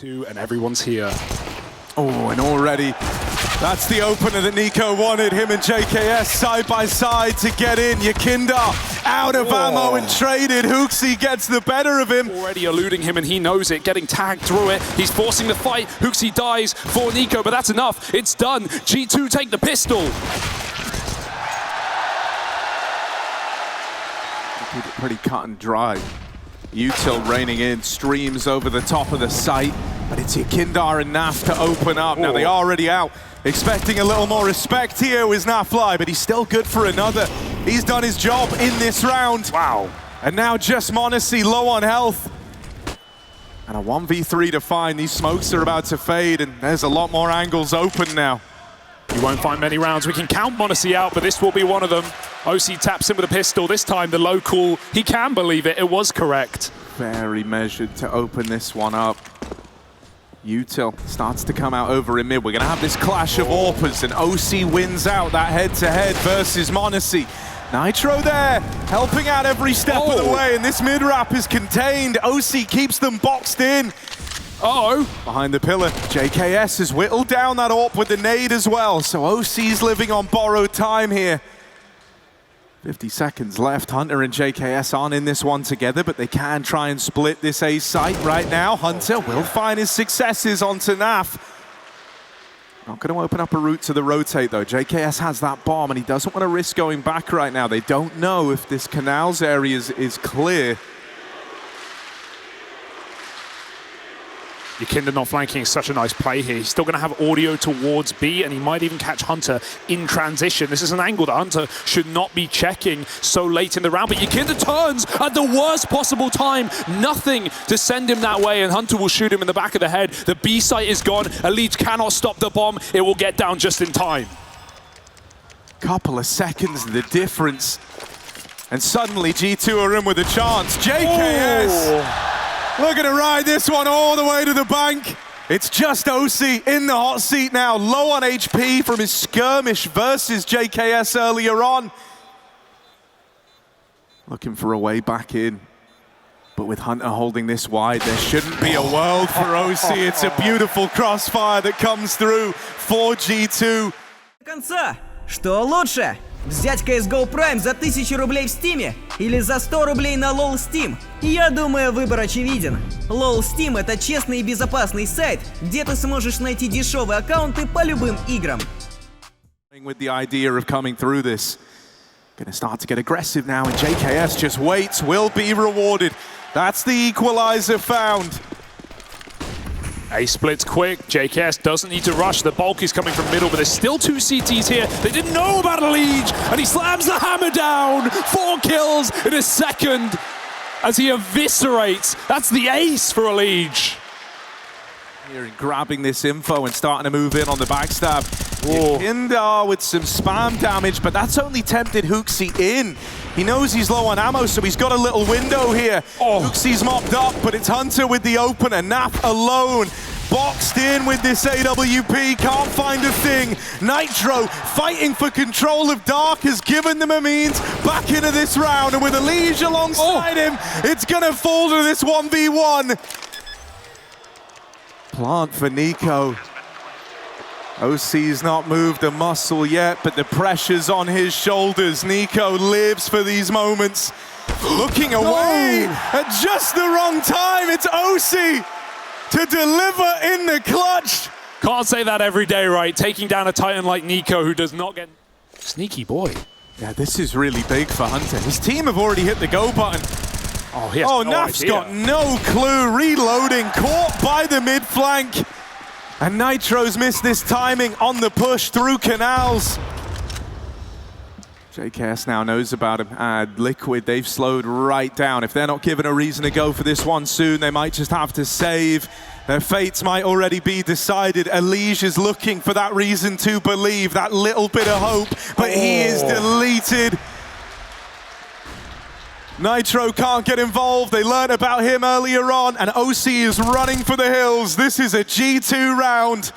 Two, and everyone's here. Oh, and already that's the opener that Nico wanted. Him and JKS side by side to get in. Yakindar out of ammo and traded. Hooksy gets the better of him. Already eluding him, and he knows it, getting tagged through it. He's forcing the fight. Hooksy dies for Nico, but that's enough. It's done. G2 take the pistol. Keep it pretty cut and dry. Util raining in, streams over the top of the site, but it's Yakindar and Naf to open up. Now they are already out. Expecting a little more respect here with Nafly, but he's still good for another. He's done his job in this round. Wow. And now just Monacy low on health. And a 1v3 to find. These smokes are about to fade, and there's a lot more angles open now. You won't find many rounds. We can count Monacy out, but this will be one of them. OC taps him with a pistol. This time the local, he can believe it. It was correct. Very measured to open this one up. Util starts to come out over in mid. We're going to have this clash of AWPers, and OC wins out that head-to-head versus Monacy. Nitro there, helping out every step of the way, and this mid-wrap is contained. OC keeps them boxed in. Behind the pillar, JKS has whittled down that AWP with the nade as well, so OC's living on borrowed time here. 50 seconds left. Hunter and JKS aren't in this one together, but they can try and split this A site right now. Hunter will find his successes onto Naf. Not going to open up a route to the rotate though. JKS has that bomb and he doesn't want to risk going back right now. They don't know if this canals area is clear. Yakindar not flanking is such a nice play here. He's still going to have audio towards B, and he might even catch Hunter in transition. This is an angle that Hunter should not be checking so late in the round, but Yakindar turns at the worst possible time. Nothing to send him that way, and Hunter will shoot him in the back of the head. The B site is gone. Elite cannot stop the bomb. It will get down just in time. Couple of seconds, the difference. And suddenly G2 are in with a chance. JKS! Looking to ride this one all the way to the bank. It's just OC in the hot seat now, low on HP from his skirmish versus JKS earlier on. Looking for a way back in. But with Hunter holding this wide, there shouldn't be a world for OC. It's a beautiful crossfire that comes through for G2. Конца. Что лучше? Взять CSGO Prime за 1000 рублей в Steam или за 100 рублей на LOL Steam? Я думаю, выбор очевиден. LOL Steam — это честный и безопасный сайт, где ты сможешь найти дешевые аккаунты по любым играм. With the idea of coming through this, gonna start to get aggressive now, and JKS just waits, will be rewarded. That's the equalizer found. A splits quick. JKS doesn't need to rush. The bulk is coming from middle, but there's still two CTs here. They didn't know about Elige, and he slams the hammer down. 4 kills in a second as he eviscerates. That's the ace for Elige. Here and grabbing this info and starting to move in on the backstab. Yakindar with some spam damage, but that's only tempted Hooksy in. He knows he's low on ammo, so he's got a little window here. Hooksy's mopped up, but it's Hunter with the opener. Naf alone, boxed in with this AWP, can't find a thing. Nitro fighting for control of Dark has given them a means back into this round, and with Elige alongside him, it's gonna fall to this 1v1. Plant for Nico. OC's not moved a muscle yet, but the pressure's on his shoulders. Nico lives for these moments. Looking away at just the wrong time. It's OC to deliver in the clutch. Can't say that every day, right? Taking down a Titan like Nico, who does not get... Sneaky boy. Yeah, this is really big for Hunter. His team have already hit the go button. Naf's got no clue. Reloading, caught by the mid flank. And Nitro's missed this timing on the push through canals. JKS now knows about him. And Liquid, they've slowed right down. If they're not given a reason to go for this one soon, they might just have to save. Their fates might already be decided. Elige is looking for that reason to believe, that little bit of hope, but he is deleted. Nitro can't get involved. They learned about him earlier on, and OC is running for the hills. This is a G2 round,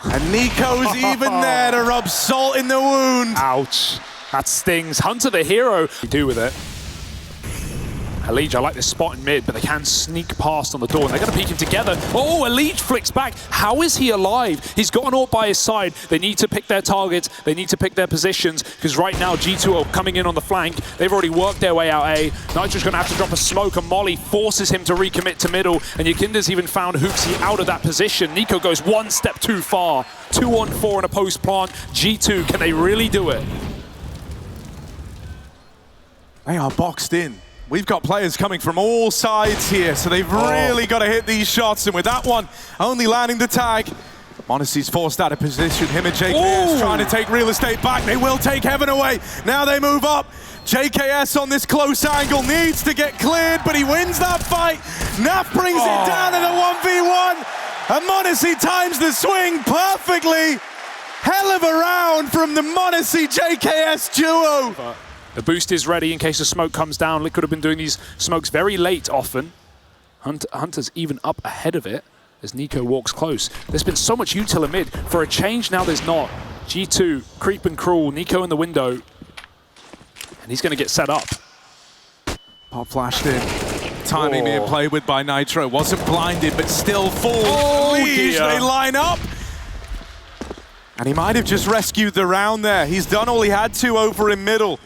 and Nico's even there to rub salt in the wound. Ouch. That stings. Hunter the hero. What do you do with it? Elij, I like this spot in mid, but they can sneak past on the door, and they're going to peek him together. Oh, Elij flicks back. How is he alive? He's got an AWP by his side. They need to pick their targets. They need to pick their positions, because right now G2 are coming in on the flank. They've already worked their way out A. Nitro's going to have to drop a smoke, and Molly forces him to recommit to middle, and Yakinda's even found Hooksy out of that position. Nico goes one step too far. 2-on-4 in a post-plant. G2, can they really do it? They are boxed in. We've got players coming from all sides here, so they've really got to hit these shots. And with that one only landing the tag, Monacy's forced out of position. Him and JKS trying to take real estate back. They will take Heaven away. Now they move up. JKS on this close angle needs to get cleared, but he wins that fight. Naf brings it down in a 1v1. And Monacy times the swing perfectly. Hell of a round from the Monacy JKS duo. The boost is ready in case the smoke comes down. Liquid have been doing these smokes very late often. Hunter's even up ahead of it as Nico walks close. There's been so much util in mid. For a change now there's not. G2, creep and crawl, Nico in the window. And he's going to get set up. Pop flashed in. Timing being played with by Nitro. Wasn't blinded, but still full. They line up. And he might have just rescued the round there. He's done all he had to over in middle.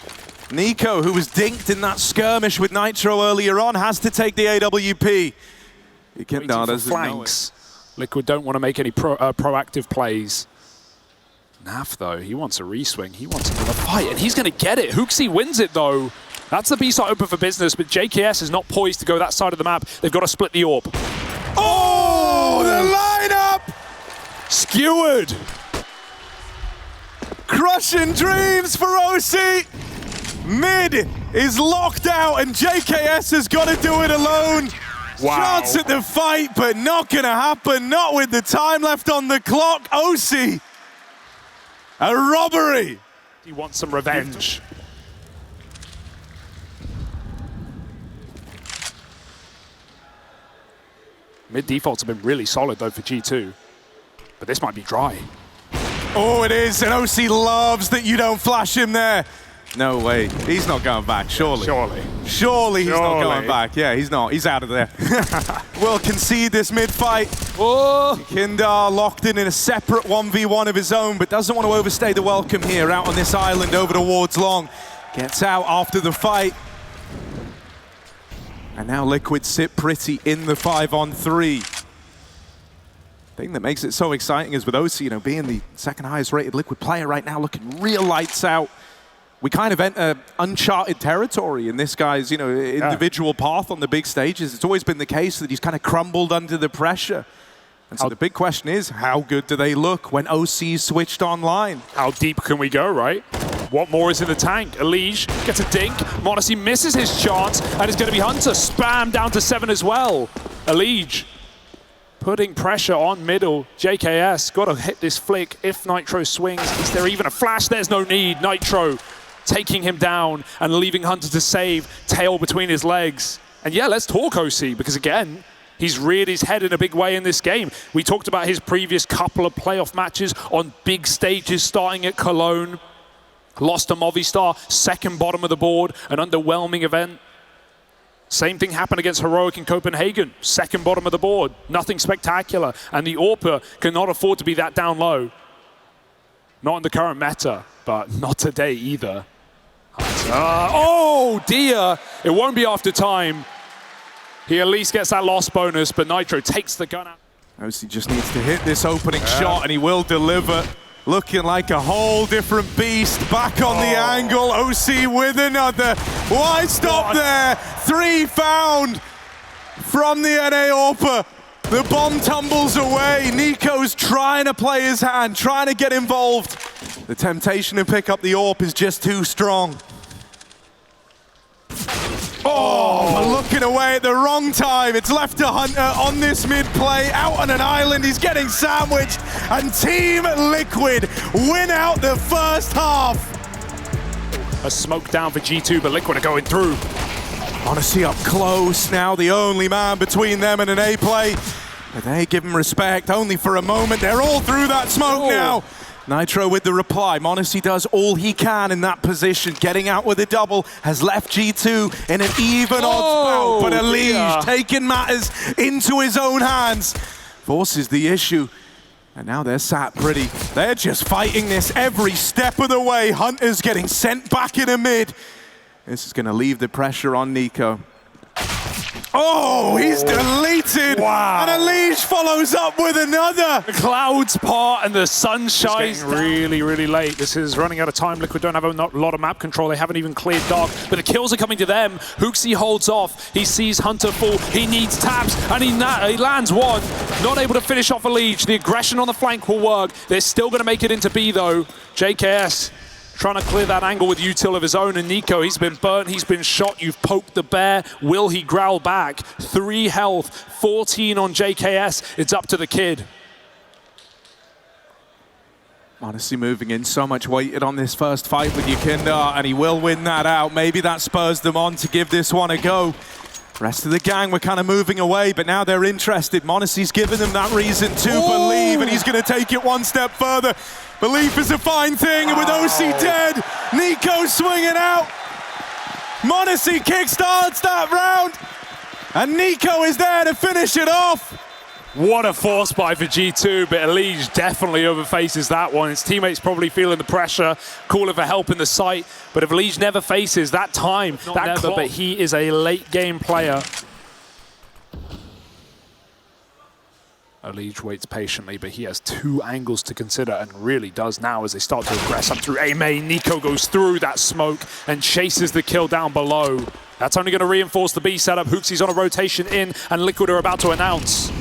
Nico, who was dinked in that skirmish with Nitro earlier on, has to take the AWP. Flanks. Liquid don't want to make any proactive plays. Naf, though, he wants a reswing. He wants another fight, and he's going to get it. Hooksy wins it, though. That's the B side open for business, but JKS is not poised to go that side of the map. They've got to split the AWP. Oh, the lineup! Skewered! Crushing dreams for OC. Mid is locked out, and JKS has got to do it alone. Wow. Chance at the fight, but not going to happen. Not with the time left on the clock. OC, a robbery. He wants some revenge. Mid defaults have been really solid, though, for G2. But this might be dry. Oh, it is, and OC loves that you don't flash him there. No way. He's not going back, surely. Surely he's not going back. Yeah, he's not. He's out of there. We'll concede this mid-fight. Kindar locked in a separate 1v1 of his own, but doesn't want to overstay the welcome here out on this island over towards Long. Gets out after the fight. And now Liquid sit pretty in the 5-on-3. Thing that makes it so exciting is with OC, you know, being the second highest rated Liquid player right now, looking real lights out. We kind of enter uncharted territory in this guy's, you know, individual path on the big stages. It's always been the case that he's kind of crumbled under the pressure. And so the big question is, how good do they look when OC's switched online? How deep can we go, right? What more is in the tank? Elij gets a dink. Monacy misses his chance, and it's going to be Hunter. Spam down to 7 as well. Elij putting pressure on middle. JKS got to hit this flick if Nitro swings. Is there even a flash? There's no need. Nitro taking him down and leaving Hunter to save, tail between his legs. And yeah, let's talk OC, because again, he's reared his head in a big way in this game. We talked about his previous couple of playoff matches on big stages, starting at Cologne. Lost to Movistar, second bottom of the board, an underwhelming event. Same thing happened against Heroic in Copenhagen, second bottom of the board, nothing spectacular. And the AWP cannot afford to be that down low. Not in the current meta, but not today either. Oh dear, it won't be after time. He at least gets that loss bonus, but Nitro takes the gun out. OC just needs to hit this opening shot, and he will deliver. Looking like a whole different beast. Back on the angle, OC with another. Why stop there? 3 found from the NA AWP. The bomb tumbles away. Nico's trying to play his hand, trying to get involved. The temptation to pick up the AWP is just too strong. Oh, looking away at the wrong time. It's left to Hunter on this mid-play, out on an island. He's getting sandwiched, and Team Liquid win out the first half. A smoke down for G2, but Liquid are going through. Odyssey up close, now the only man between them and an A play. But they give him respect only for a moment. They're all through that smoke now. Nitro with the reply. Monesi does all he can in that position. Getting out with a double has left G2 in an even odds bout. But Alige taking matters into his own hands. Forces the issue. And now they're sat pretty. They're just fighting this every step of the way. Hunter's getting sent back in a mid. This is going to leave the pressure on Nico. Oh, he's deleted! Wow. And Alige follows up with another! The clouds part and the sun shines really, really late. This is running out of time. Liquid don't have a lot of map control. They haven't even cleared dark, but the kills are coming to them. HooXi holds off. He sees Hunter fall. He needs taps, and he lands one. Not able to finish off Alige. The aggression on the flank will work. They're still going to make it into B, though. JKS trying to clear that angle with util of his own, and Nico, he's been burnt, he's been shot, you've poked the bear. Will he growl back? 3 health, 14 on JKS. It's up to the kid. Honestly, moving in, so much weighted on this first fight with Yukinda, and he will win that out. Maybe that spurs them on to give this one a go. Rest of the gang were kind of moving away, but now they're interested. Monesi's given them that reason to believe, and he's going to take it one step further. Belief is a fine thing, and with OC dead, Nico swinging out. Monesi kickstarts that round, and Nico is there to finish it off. What a force buy for G2, but Alige definitely overfaces that one. His teammates probably feeling the pressure, calling for help in the site, but if Alige never faces that time, but he is a late game player. Alige waits patiently, but he has 2 angles to consider and really does now as they start to aggress up through A main. Nico goes through that smoke and chases the kill down below. That's only going to reinforce the B setup. HooXi's on a rotation in, and Liquid are about to announce.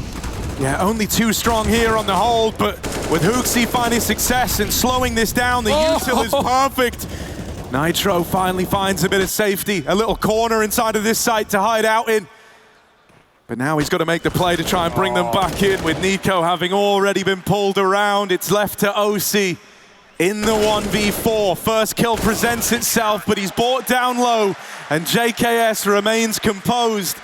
Yeah, only 2 strong here on the hold, but with HooXi finding success and slowing this down, the util is perfect. Nitro finally finds a bit of safety, a little corner inside of this site to hide out in. But now he's got to make the play to try and bring them back in, with Nico having already been pulled around. It's left to OC in the 1v4. First kill presents itself, but he's brought down low, and JKS remains composed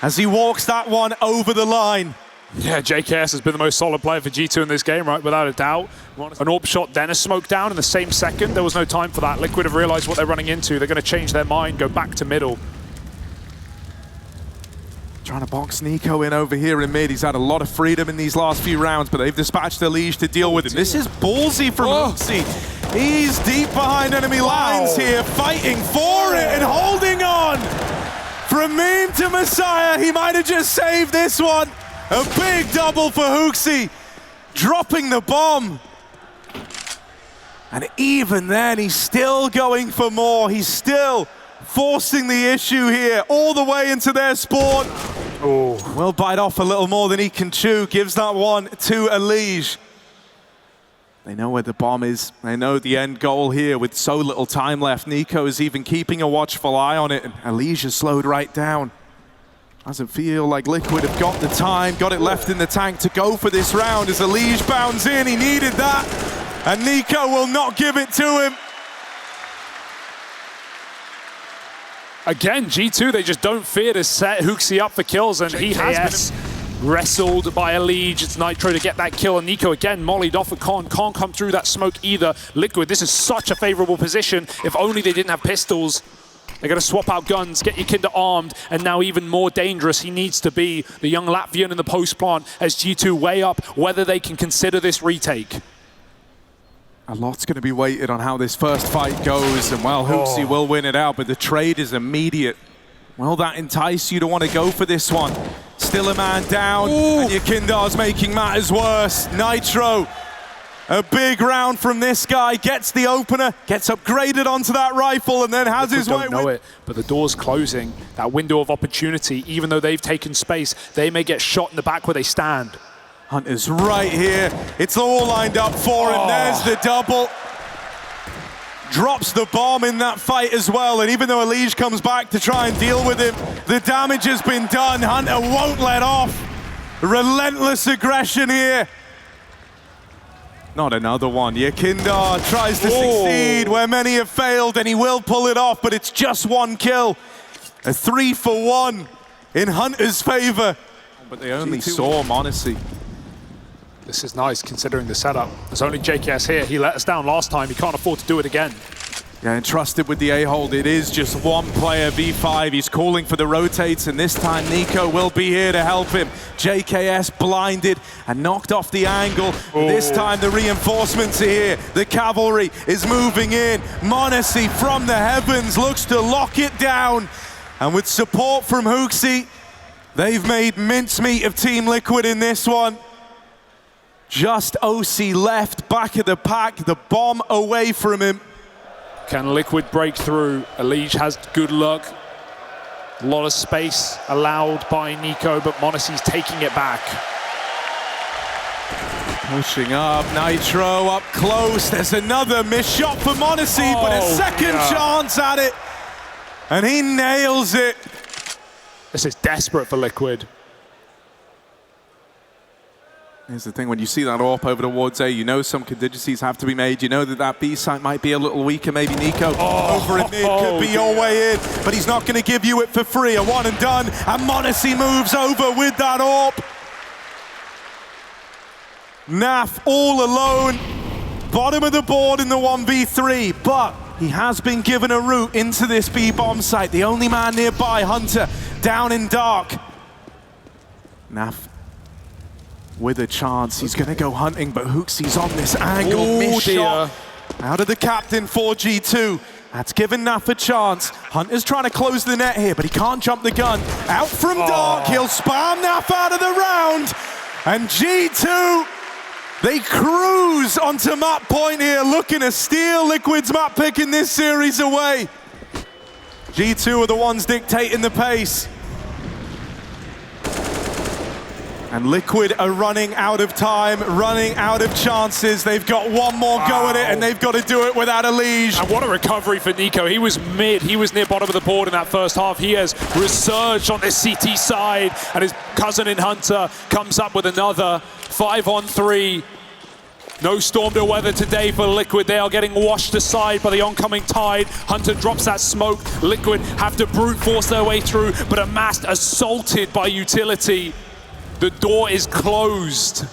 as he walks that one over the line. Yeah, JKS has been the most solid player for G2 in this game, right, without a doubt. An AWP shot, then a smoke down in the same second. There was no time for that. Liquid have realized what they're running into. They're going to change their mind, go back to middle. Trying to box Nico in over here in mid. He's had a lot of freedom in these last few rounds, but they've dispatched Alige to deal with him. This is ballsy from HooXi. He's deep behind enemy lines here, fighting for it and holding on. From meme to Messiah, he might have just saved this one. A big double for HooXi, dropping the bomb. And even then, he's still going for more. He's still forcing the issue here all the way into their spawn. Oh, will bite off a little more than he can chew. Gives that one to Alige. They know where the bomb is. They know the end goal here with so little time left. Nico is even keeping a watchful eye on it, and Alige is slowed right down. Doesn't feel like Liquid have got the time, got it left in the tank to go for this round as Alige bounds in. He needed that, and Nico will not give it to him. Again, G2, they just don't fear to set HooXi up for kills, and he has been wrestled by Alige. It's Nitro to get that kill, and Nico again mollied off of Con. Can't come through that smoke either. Liquid, this is such a favorable position. If only they didn't have pistols. They're going to swap out guns, get Yukinda armed, and now even more dangerous he needs to be, the young Latvian in the post plant, as G2 weigh up whether they can consider this retake. A lot's going to be weighted on how this first fight goes, and well, HooXi will win it out, but the trade is immediate. Will that entice you to want to go for this one? Still a man down, and Yukinda's making matters worse. Nitro, a big round from this guy, gets the opener, gets upgraded onto that rifle, and then has his way. Don't know it, but the door's closing. That window of opportunity, even though they've taken space, they may get shot in the back where they stand. Hunter's right here. It's all lined up for him. There's the double. Drops the bomb in that fight as well. And even though Alige comes back to try and deal with him, the damage has been done. Hunter won't let off. Relentless aggression here. Not another one. Yukinda tries to succeed where many have failed, and he will pull it off, but it's just one kill. A 3-for-1 in Hunter's favor. But they only saw Monesi. This is nice considering the setup. There's only JKS here. He let us down last time. He can't afford to do it again. Yeah, entrusted with the A-hold. It is just one player, V5. He's calling for the rotates, and this time Nico will be here to help him. JKS blinded and knocked off the angle. This time the reinforcements are here. The cavalry is moving in. montage from the heavens looks to lock it down. And with support from Hooksy, they've made mincemeat of Team Liquid in this one. Just OC left, back of the pack, the bomb away from him. Can Liquid break through? Elige has good luck. A lot of space allowed by Nico, but montage's taking it back. Pushing up, Nitro up close. There's another missed shot for montage, but a second chance at it. And he nails it. This is desperate for Liquid. Here's the thing, when you see that AWP over towards A, you know some contingencies have to be made. You know that that B site might be a little weaker. Maybe Nico over in mid could be your way in, but he's not going to give you it for free. A one and done, and montage moves over with that AWP. Naf all alone, bottom of the board in the 1v3, but he has been given a route into this B bomb site. The only man nearby, Hunter, down in dark. Naf with a chance, he's going to go hunting, but Hooksy's on this angle, missed shot out of the captain for G2. That's given Naf a chance. Hunter's trying to close the net here, but he can't jump the gun. Out from dark, he'll spam Naf out of the round, and G2, they cruise onto map point here, looking to steal Liquid's map pick in this series away. G2 are the ones dictating the pace. And Liquid are running out of time, running out of chances. They've got one more go at it, and they've got to do it without Elige. And what a recovery for Nico. He was mid, he was near bottom of the board in that first half. He has resurged on this CT side, and his cousin in Hunter comes up with another 5-on-3. No storm to weather today for Liquid. They are getting washed aside by the oncoming tide. Hunter drops that smoke. Liquid have to brute force their way through, but amassed, assaulted by utility. The door is closed.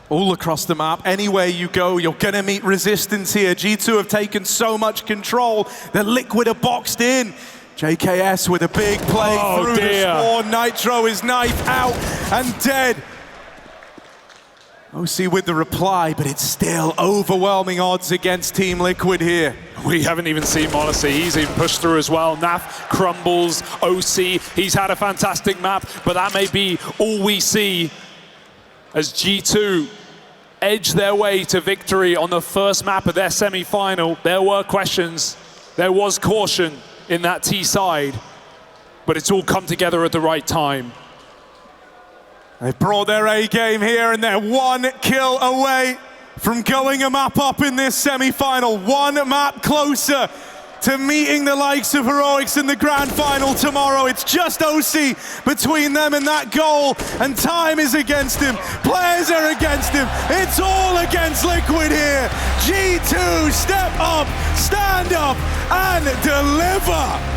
All across the map, anywhere you go, you're gonna meet resistance here. G2 have taken so much control that Liquid are boxed in. JKS with a big play through the spawn. Nitro is knife out and dead. OC with the reply, but it's still overwhelming odds against Team Liquid here. We haven't even seen montage. He's even pushed through as well. Naf crumbles. OC, he's had a fantastic map, but that may be all we see as G2 edge their way to victory on the first map of their semi-final. There were questions. There was caution in that T side, but it's all come together at the right time. They've brought their A game here, and they're one kill away from going a map up in this semi-final. One map closer to meeting the likes of Heroics in the grand final tomorrow. It's just OC between them and that goal, and time is against him. Players are against him. It's all against Liquid here. G2, step up, stand up, and deliver.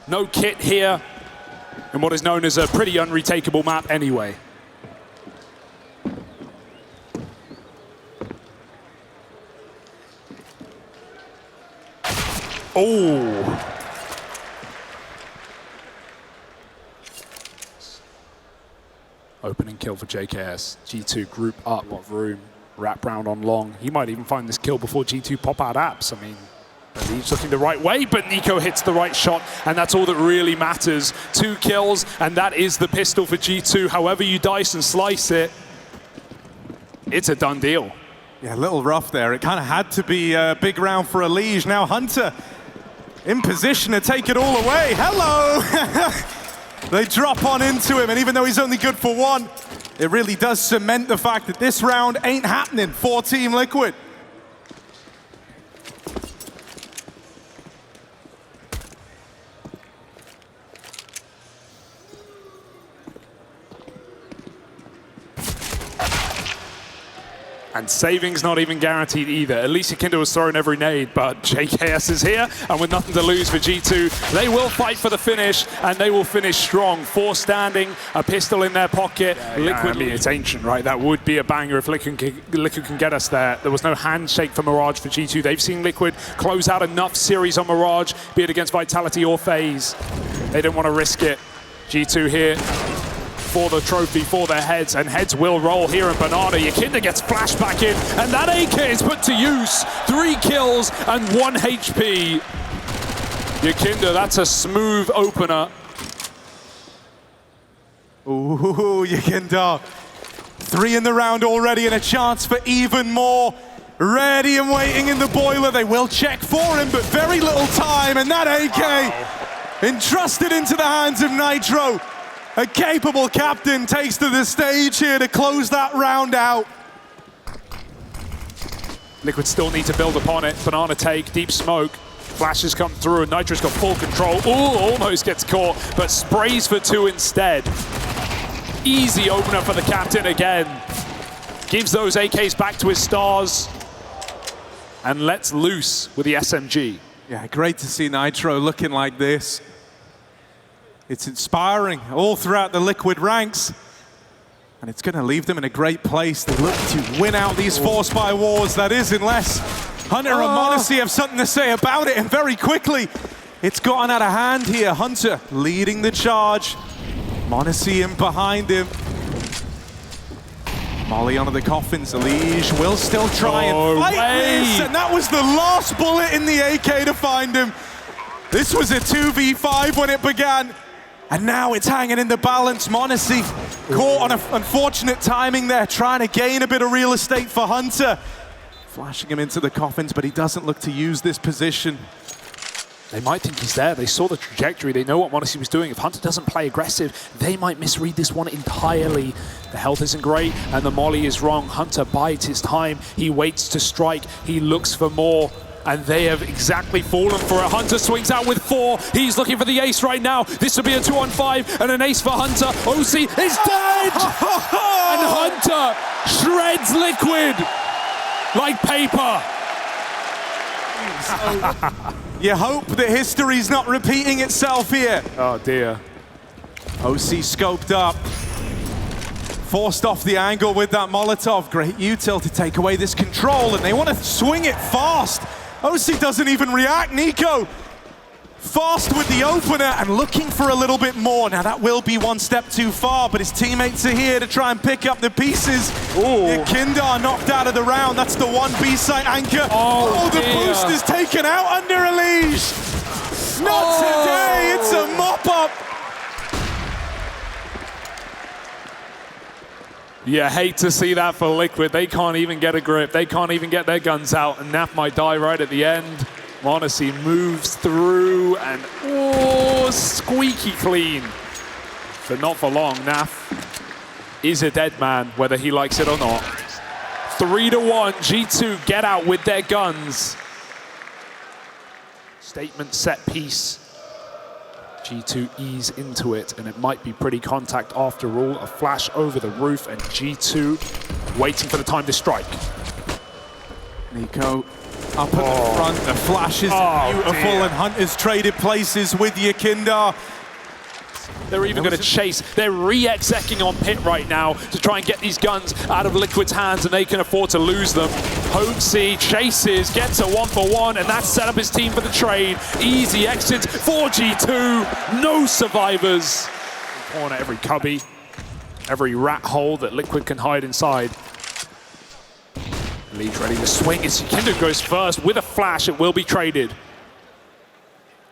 No kit here in what is known as a pretty unretakeable map anyway. Oh. Opening kill for JKS. G2 group up of room. Wrap round on long. He might even find this kill before G2 pop out apps. I mean, he's looking the right way, but Nico hits the right shot, and that's all that really matters. 2 kills, and that is the pistol for G2. However you dice and slice it, it's a done deal. Yeah, a little rough there. It kind of had to be a big round for Elige. Now Hunter in position to take it all away. Hello! They drop on into him, and even though he's only good for 1, it really does cement the fact that this round ain't happening for Team Liquid. And saving's not even guaranteed either. At least Kinder was throwing every nade, but JKS is here, and with nothing to lose for G2, they will fight for the finish, and they will finish strong. 4 standing, a pistol in their pocket. Liquid, I mean, it's ancient, right? That would be a banger if Liquid can get us there. There was no handshake for Mirage for G2. They've seen Liquid close out enough series on Mirage, be it against Vitality or FaZe. They didn't want to risk it. G2 here for the trophy, for their heads, and heads will roll here in Banana. Yakinda gets flashed back in, and that AK is put to use. 3 kills and 1 HP. Yakinda, that's a smooth opener. Ooh, Yakinda. 3 in the round already, and a chance for even more. Ready and waiting in the boiler. They will check for him, but very little time, and that AK entrusted into the hands of Nitro. A capable captain takes to the stage here to close that round out. Liquid still need to build upon it. Banana take, deep smoke. Flashes come through, and Nitro's got full control. Ooh, almost gets caught, but sprays for 2 instead. Easy opener for the captain again. Gives those AKs back to his stars, and lets loose with the SMG. Yeah, great to see Nitro looking like this. It's inspiring all throughout the Liquid ranks. And it's going to leave them in a great place. They look to win out these Force by Wars. That is, unless Hunter and Monesi have something to say about it. And very quickly, it's gotten out of hand here. Hunter leading the charge. Monesi in behind him. Molly onto the coffins. Elige will still try and fight this. And that was the last bullet in the AK to find him. This was a 2v5 when it began. And now it's hanging in the balance. Monesi caught on unfortunate timing there, trying to gain a bit of real estate for Hunter. Flashing him into the coffins, but he doesn't look to use this position. They might think he's there. They saw the trajectory. They know what Monesi was doing. If Hunter doesn't play aggressive, they might misread this one entirely. The health isn't great, and the molly is wrong. Hunter bides his time. He waits to strike. He looks for more. And they have exactly fallen for it. Hunter swings out with 4. He's looking for the ace right now. This will be a 2-on-5 and an ace for Hunter. OC is dead! And Hunter shreds Liquid like paper. You hope that history's not repeating itself here. Oh dear. OC scoped up. Forced off the angle with that Molotov. Great util to take away this control, and they want to swing it fast. OC doesn't even react. Nico fast with the opener and looking for a little bit more. Now that will be one step too far, but his teammates are here to try and pick up the pieces. Yakinda knocked out of the round. That's the 1 B-site anchor. Oh, the boost is taken out under Elige. Not today, it's a mop-up. Yeah, hate to see that for Liquid. They can't even get a grip. They can't even get their guns out, and Naf might die right at the end. Monesi moves through, and squeaky clean. But not for long. Naf is a dead man, whether he likes it or not. 3-1, G2 get out with their guns. Statement set piece. G2 ease into it, and it might be pretty contact after all. A flash over the roof, and G2 waiting for the time to strike. Nico up at the front. The flash is beautiful, and Hunter's traded places with Yakinda. They're even going to chase. They're re-execing on Pit right now to try and get these guns out of Liquid's hands, and they can afford to lose them. Hoaxy chases, gets a 1-for-1, and that's set up his team for the trade. Easy exit for G2. No survivors. Corner every cubby, every rat hole that Liquid can hide inside. Leeds ready to swing as Yakinda goes first with a flash. It will be traded.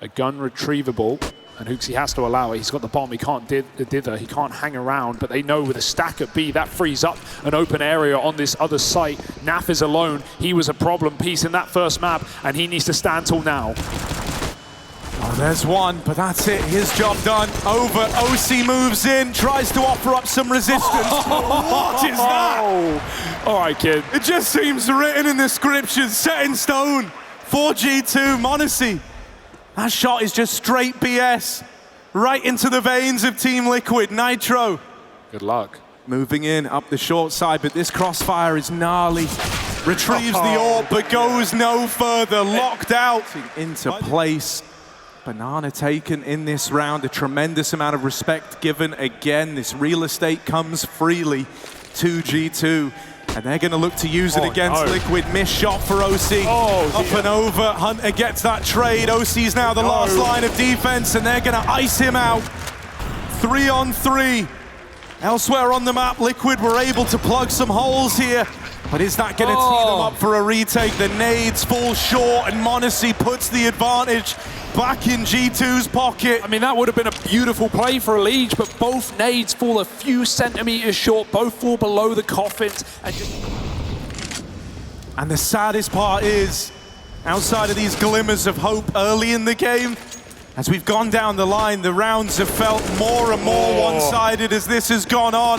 A gun retrievable. And Hoaxy has to allow it. He's got the bomb. He can't dither. He can't hang around. But they know with a stack at B, that frees up an open area on this other site. Naf is alone. He was a problem piece in that first map, and he needs to stand tall now. Oh, there's one, but that's it. His job done. Over. OC moves in, tries to offer up some resistance. What is that? All right, kid. It just seems written in the scriptures, set in stone. 4G2, Monesi. That shot is just straight BS. Right into the veins of Team Liquid. Nitro. Good luck. moving in up the short side, but this crossfire is gnarly. Retrieves the AWP, but goes no further. Locked out into place. Banana taken in this round. A tremendous amount of respect given again. This real estate comes freely to G2. And they're going to look to use it against Liquid. Missed shot for OC. Up and over. Hunter gets that trade. OC's now the last line of defense, and they're going to ice him out. 3 on 3. Elsewhere on the map, Liquid were able to plug some holes here. But is that going to tee them up for a retake? The nades fall short, and montage puts the advantage back in G2's pocket. I mean, that would have been a beautiful play for Elige, but both nades fall a few centimeters short, both fall below the coffins. And the saddest part is, outside of these glimmers of hope early in the game, as we've gone down the line, the rounds have felt more and more one-sided as this has gone on.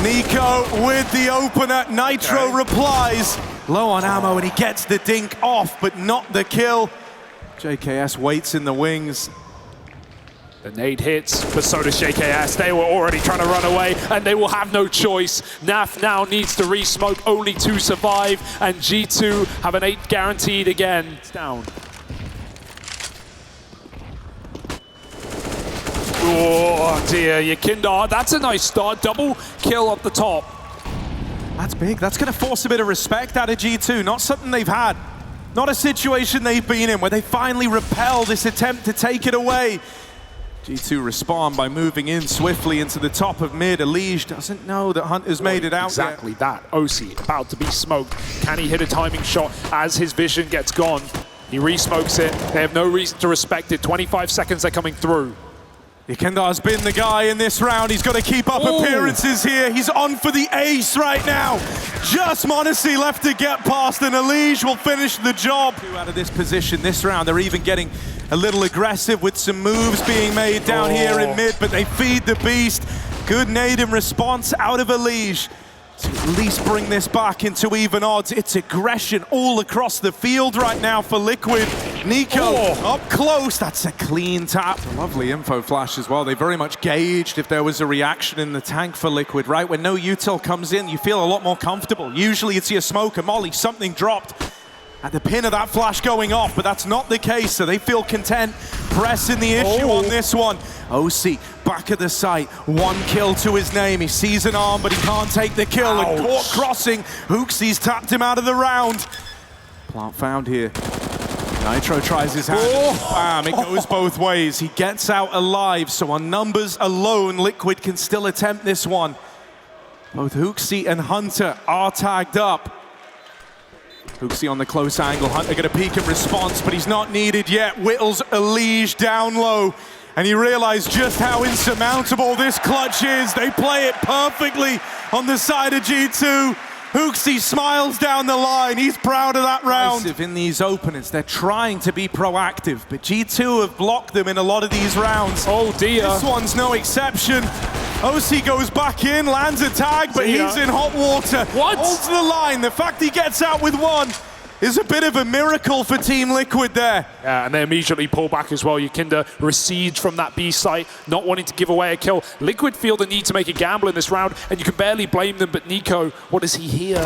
NiKo with the opener. Nitro replies. Low on ammo, and he gets the dink off, but not the kill. JKS waits in the wings. The nade hits, but so does JKS. They were already trying to run away, and they will have no choice. NAF now needs to re-smoke only to survive, and G2 have an 8 guaranteed again. It's down. Oh dear, Yakinda, that's a nice start. Double kill up the top. That's big. That's going to force a bit of respect out of G2. Not something they've had. Not a situation they've been in where they finally repel this attempt to take it away. G2 respond by moving in swiftly into the top of mid. Elige doesn't know that Hunter's made it out Exactly yet. that. OC about to be smoked. Can he hit a timing shot as his vision gets gone? He re-smokes it. They have no reason to respect it. 25 seconds they're coming through. Yakinda's been the guy in this round. He's got to keep up appearances here. He's on for the ace right now. Just montage left to get past, and Elige will finish the job. Out of this position this round, they're even getting a little aggressive with some moves being made down here in mid, but they feed the beast. Good nade in response out of Elige to at least bring this back into even odds. It's aggression all across the field right now for Liquid. NiKo up close. That's a clean tap. A lovely info flash as well. They very much gauged if there was a reaction in the tank for Liquid, right? When no util comes in, you feel a lot more comfortable. Usually it's your smoke, a molly, something dropped at the pin of that flash going off, but that's not the case, so they feel content pressing the issue on this one. OC back at the site, 1 kill to his name. He sees an arm, but he can't take the kill. And caught crossing. Hooksy's tapped him out of the round. Plant found here. Nitro tries his hand. Bam, it goes both ways. He gets out alive, so on numbers alone, Liquid can still attempt this one. Both Hooksy and Hunter are tagged up. Hooksy on the close angle. Hunter gonna peek in response, but he's not needed yet. Whittles Elige down low, and he realized just how insurmountable this clutch is. They play it perfectly on the side of G2. Hooksy smiles down the line. He's proud of that round. In these openers, they're trying to be proactive, but G2 have blocked them in a lot of these rounds. Oh dear. This one's no exception. OC goes back in, lands a tag, but he's in hot water. What? Holds the line. The fact he gets out with 1 is a bit of a miracle for Team Liquid there. Yeah, and they immediately pull back as well. Yakinda recedes from that B site, not wanting to give away a kill. Liquid feel the need to make a gamble in this round, and you can barely blame them, but NiKo, what does he hear?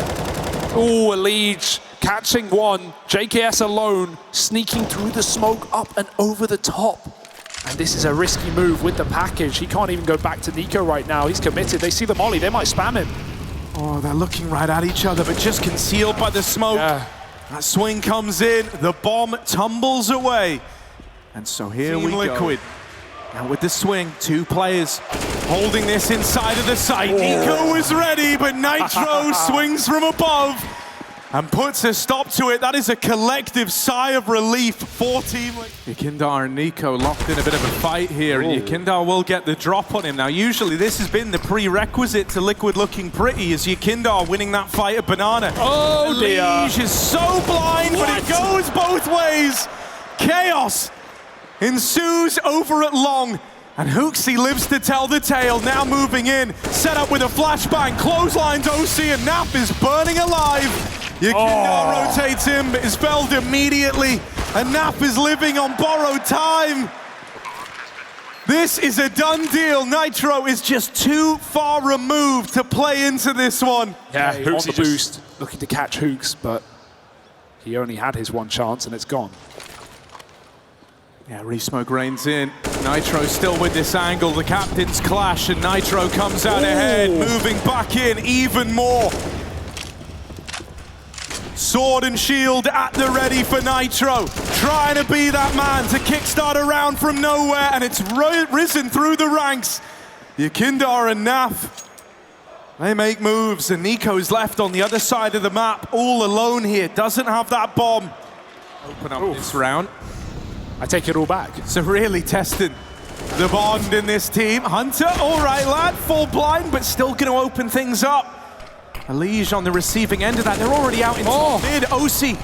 Oh, Elige catching 1. JKS alone, sneaking through the smoke up and over the top. And this is a risky move with the package. He can't even go back to NiKo right now. He's committed. They see the molly. They might spam him. Oh, they're looking right at each other, but just concealed by the smoke. Yeah. That swing comes in. The bomb tumbles away. And so here we Liquid. Now with the swing, 2 players holding this inside of the site. NiKo was ready, but Nitro swings from above and puts a stop to it. That is a collective sigh of relief for Team Liquid. Yakinda and NiKo locked in a bit of a fight here, and Yakinda will get the drop on him. Now, usually this has been the prerequisite to Liquid looking pretty, is Yakinda winning that fight at Banana. Oh dear. Elige is so blind, but it goes both ways. Chaos ensues over at long, and Hooksy lives to tell the tale. Now moving in, set up with a flashbang, clotheslines OC, and Nap is burning alive. Yakinda rotates him, but is felled immediately, and Nap is living on borrowed time. This is a done deal. Nitro is just too far removed to play into this one. Yeah, Okay, Hooks on the boost, looking to catch Hooks, but he only had his one chance and it's gone. Yeah, Resmoke reigns in. Nitro still with this angle. The captains clash and Nitro comes out ahead, moving back in even more. Sword and shield at the ready for Nitro. Trying to be that man to kickstart a round from nowhere, and it's risen through the ranks. Yakindar and Naf, they make moves, and Nico's left on the other side of the map, all alone here. Doesn't have that bomb. Open up this round. I take it all back. So really testing the bond in this team. Hunter, all right, lad, full blind, but still going to open things up. Elige on the receiving end of that. They're already out into mid. OC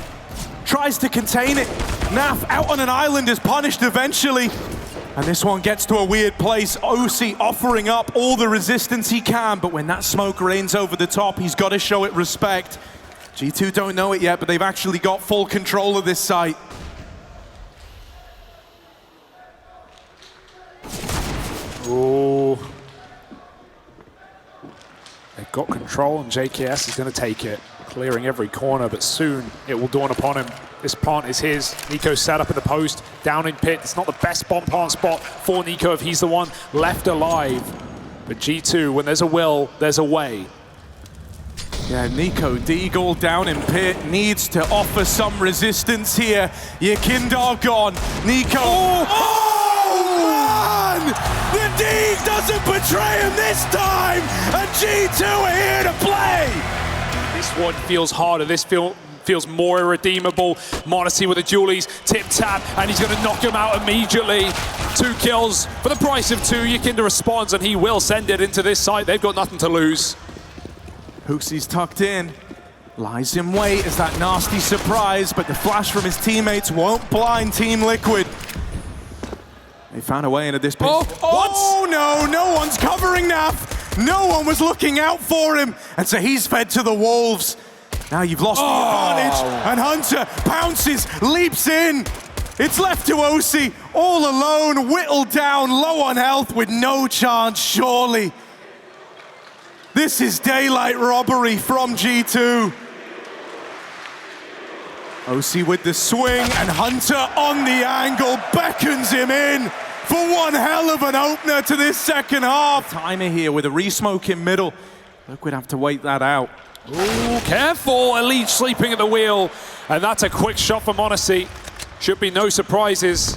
tries to contain it. Naf out on an island is punished eventually. And this one gets to a weird place. OC offering up all the resistance he can, but when that smoke rains over the top, he's got to show it respect. G2 don't know it yet, but they've actually got full control of this site. Oh. They've got control and JKS is going to take it, clearing every corner, but soon it will dawn upon him. This plant is his. Nico's set up in the post, down in pit. It's not the best bomb plant spot for Nico if he's the one left alive. But G2, when there's a will, there's a way. Yeah, Nico Deagle down in pit needs to offer some resistance here. Yakindar gone. Nico. Man! The D doesn't betray him this time, and G2 are here to play. This one feels harder. This feels more irredeemable. Modesty with the dualies, tip-tap, and he's going to knock him out immediately. 2 kills for the price of 2. Yakinda responds, and he will send it into this site. They've got nothing to lose. Hooksy's tucked in. Lies in wait as that nasty surprise, but the flash from his teammates won't blind Team Liquid. They found a way into this pit. Oh no, no one's covering Naf. No one was looking out for him. And so he's fed to the wolves. Now you've lost the advantage, and Hunter pounces, leaps in. It's left to OC, all alone, whittled down, low on health, with no chance, surely. This is daylight robbery from G2. OC with the swing, and Hunter on the angle beckons him in for one hell of an opener to this second half. Timer here with a resmoke in middle. Liquid have to wait that out. Ooh, careful, Elige sleeping at the wheel, and that's a quick shot from Modesty. Should be no surprises.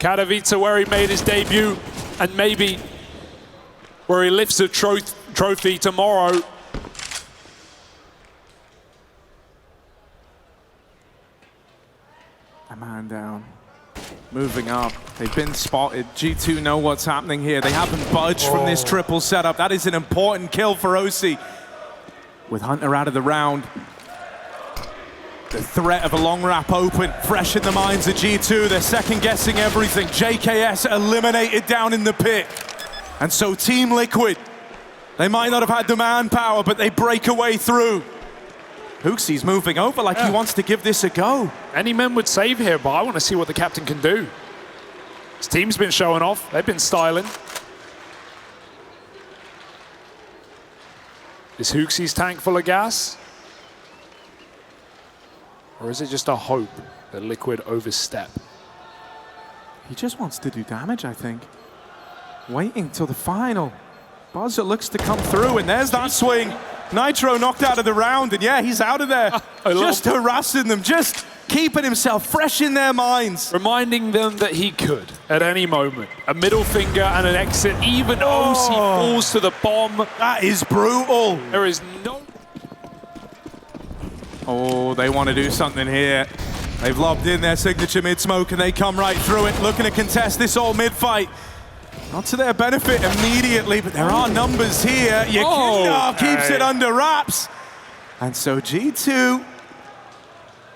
Katowice where he made his debut, and maybe where he lifts a trophy tomorrow. A man down. Moving up. They've been spotted. G2 know what's happening here. They haven't budged from this triple setup. That is an important kill for OC. With Hunter out of the round. The threat of a long wrap open, fresh in the minds of G2. They're second guessing everything. JKS eliminated down in the pit. And so Team Liquid, they might not have had the manpower, but they break a way through. Hooksy's moving over like he wants to give this a go. Any men would save here, but I want to see what the captain can do. His team's been showing off. They've been styling. Is Hooksy's tank full of gas? Or is it just a hope that Liquid overstep? He just wants to do damage, I think. Waiting till the final. Buzzer looks to come through, and there's that swing. Nitro knocked out of the round, and yeah, he's out of there. Just harassing them, just keeping himself fresh in their minds. Reminding them that he could, at any moment. A middle finger and an exit. Even OC falls to the bomb. That is brutal. There is no... Oh, they want to do something here. They've lobbed in their signature mid-smoke, and they come right through it, looking to contest this all mid-fight. Not to their benefit immediately, but there are numbers here. Yakindar keeps it under wraps. And so G2,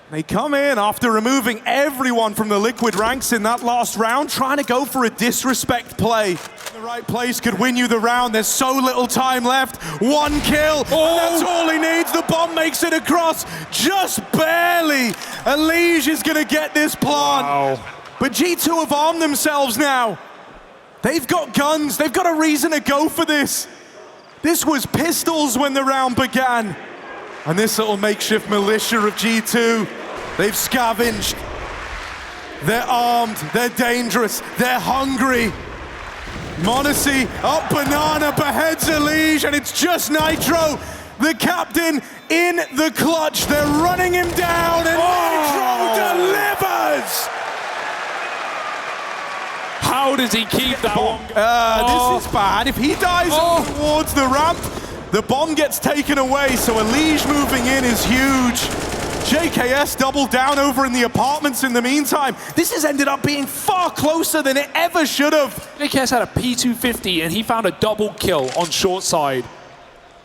they come in after removing everyone from the Liquid ranks in that last round, trying to go for a disrespect play. The right place could win you the round. There's so little time left. 1 kill. That's all he needs. The bomb makes it across just barely. Elige is going to get this plant. Wow. But G2 have armed themselves now. They've got guns, they've got a reason to go for this. This was pistols when the round began. And this little makeshift militia of G2, they've scavenged. They're armed, they're dangerous, they're hungry. Monesi up banana, beheads Elige, and it's just Nitro, the captain, in the clutch. They're running him down, and Nitro delivers! How does he keep that one? This is bad. If he dies towards the ramp, the bomb gets taken away, so Elige moving in is huge. JKS doubled down over in the apartments in the meantime. This has ended up being far closer than it ever should have. JKS had a P250 and he found a double kill on short side.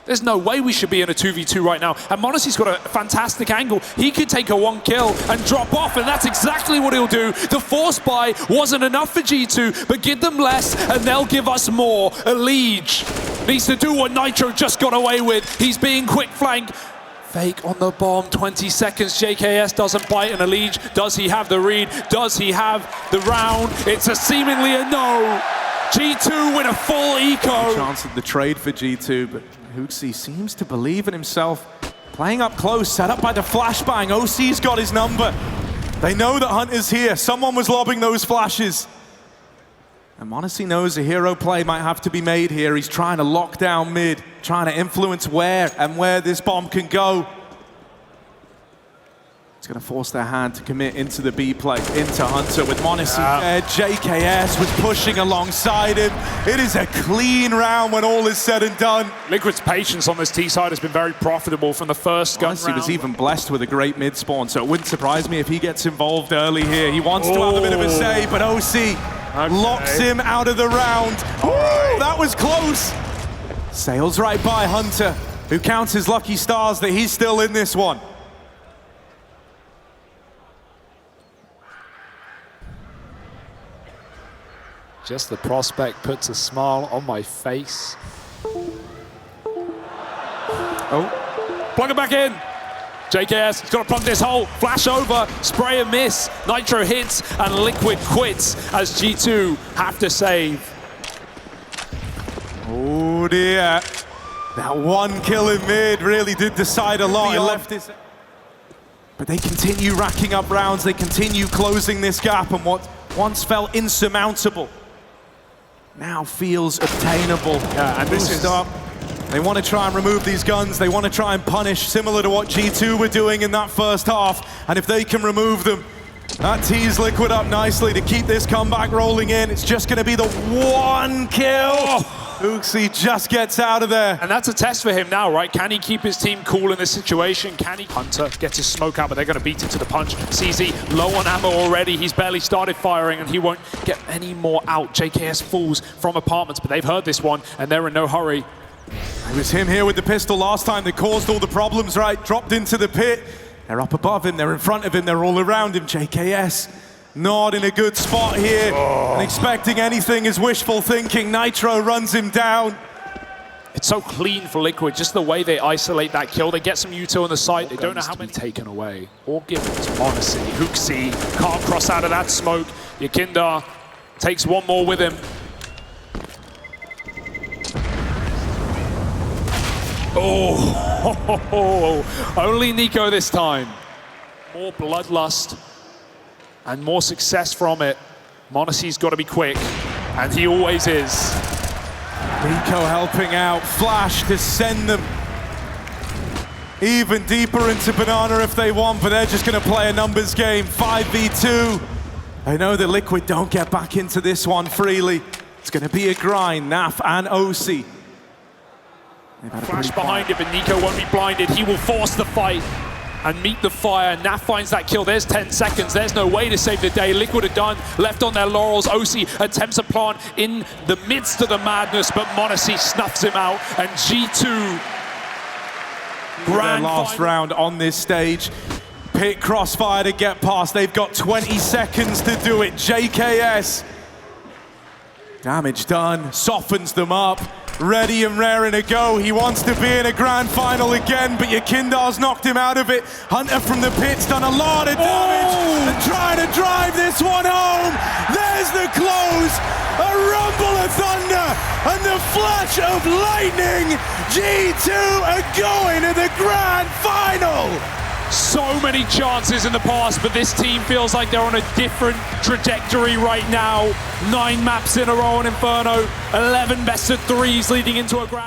There's no way we should be in a 2v2 right now. And Monesi's got a fantastic angle. He could take a 1 kill and drop off, and that's exactly what he'll do. The force buy wasn't enough for G2, but give them less and they'll give us more. Elige needs to do what Nitro just got away with. He's being quick flank. Fake on the bomb, 20 seconds. JKS doesn't bite, and Elige, does he have the read? Does he have the round? It's a seemingly a no. G2 with a full eco. Chance at the trade for G2, but Hooksy seems to believe in himself. Playing up close, set up by the flashbang. OC's got his number. They know that Hunter's here. Someone was lobbing those flashes. And Monesi knows a hero play might have to be made here. He's trying to lock down mid, trying to influence where this bomb can go. It's going to force their hand to commit into the B play, into Hunter with Monesi there. JKS was pushing alongside him. It is a clean round when all is said and done. Liquid's patience on this T side has been very profitable from the first gun round. He was even blessed with a great mid spawn, so it wouldn't surprise me if he gets involved early here. He wants to have a bit of a say, but OC locks him out of the round. Oh, that was close. Sails right by Hunter, who counts his lucky stars that he's still in this one. Just the prospect puts a smile on my face. Oh, plug it back in. JKS has got to plug this hole, flash over, spray and miss. Nitro hits and Liquid quits as G2 have to save. Oh dear. That 1 kill in mid really did decide a lot. It left his... But they continue racking up rounds, they continue closing this gap, and what once felt insurmountable now feels obtainable. Yeah, and this is up. They want to try and remove these guns. They want to try and punish, similar to what G2 were doing in that first half. And if they can remove them, that tees Liquid up nicely to keep this comeback rolling in. It's just going to be the 1 kill. Hooksy just gets out of there. And that's a test for him now, right? Can he keep his team cool in this situation? Can he? Hunter gets his smoke out, but they're going to beat him to the punch. CZ low on ammo already. He's barely started firing, and he won't get any more out. JKS falls from apartments, but they've heard this one, and they're in no hurry. It was him here with the pistol last time that caused all the problems, right? Dropped into the pit. They're up above him, they're in front of him, they're all around him. JKS not in a good spot here. And expecting anything is wishful thinking. Nitro runs him down. It's so clean for Liquid, just the way they isolate that kill. They get some util on the site. They don't know how many taken away or given to Monesi. Hooksy can't cross out of that smoke. Yakinda takes one more with him. Oh, only Nico this time. More bloodlust and more success from it. Monesi's got to be quick, and he always is. Nico helping out, Flash to send them even deeper into Banana if they want, but they're just going to play a numbers game, 5v2. I know that Liquid don't get back into this one freely. It's going to be a grind, Naf and OC. Flash behind him, but Nico won't be blinded. He will force the fight and meet the fire. Naf finds that kill. There's 10 seconds. There's no way to save the day. Liquid are done, left on their laurels. OC attempts a plant in the midst of the madness, but Monesi snuffs him out, and G2 grand last round on this stage. Pit crossfire to get past. They've got 20 seconds to do it. JKS. Damage done, softens them up. ready and raring to go. He wants to be in a grand final again, but Yakindar's knocked him out of it. Hunter from the pit's done a lot of damage and trying to drive this one home. There's the close, a rumble of thunder and the flash of lightning. G2 are going to the grand final. So many chances in the past, but this team feels like they're on a different trajectory right now. 9 maps in a row on Inferno, 11 best of 3s leading into a grand.